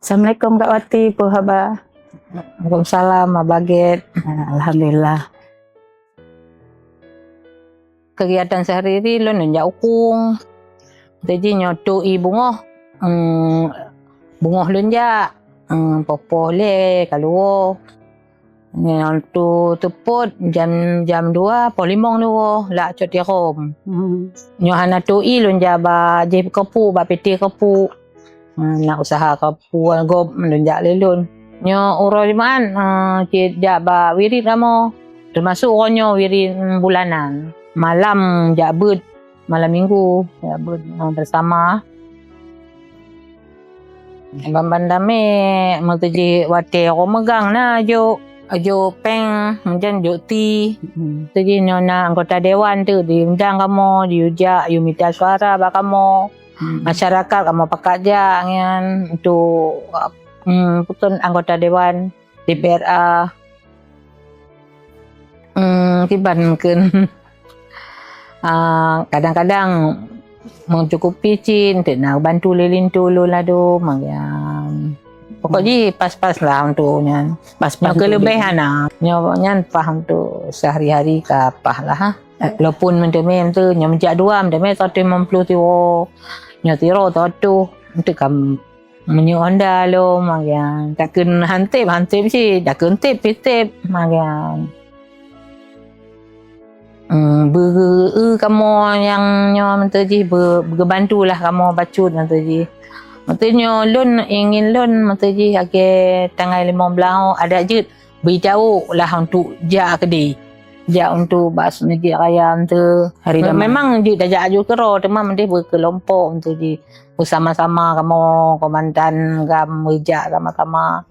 Assalamualaikum Kak Wati, Haba. Waalaikumsalam, Baget. Alhamdulillah. Kegiatan sehari-hari lo nunjak ukung. Jadi nyotoi bunga. Bunga lunjak. Popo le kalau. Yang tu teput jam 2 polimong lu la cot yakom. Nyo hana toi lunjak ba je kepu ba peti kepu. Nak usaha kepu gob lunjak lelun. Nyo uro di man jak ba wirid kamo. Termasuk onyo wirid bulanan. Malam jabut malam minggu jabut bersama. Bandame mentuji wate ko megang na ajo peng menjan jo ti. Jadi nona anggota dewan tu diundang kamu diujak you minta suara ba kamu. Masyarakat kamu pekerja ngan untuk putun anggota dewan DPRA. Tibankeun kadang-kadang mencukupi cin nak bantu lilin dulu lah do magyam. Pokoknya pas-pas lah untuk nyan. Pas-pas kelebihan lah. Nyan paham tu sehari-hari ke apa lah ha. Walaupun mendemem tu nyan menjak dua mendemem satu 50 tiwo. Nyan tiro tu untuk kam menyonda lo magyam. Takkan hantip sih, takkan tip magyam. Kamu yang nyo mentuji berbantu lah kamu bacut mentuji. Mentuji lun ingin lun mentuji ake tanggal 15 ada je beritahu lah untuk jak kedai. Jak untuk bas negeri raya tu hari memang je dah jak aju kero teman mendih berkelompok mentuji bersama-sama kamu komandan gam berjak sama-sama.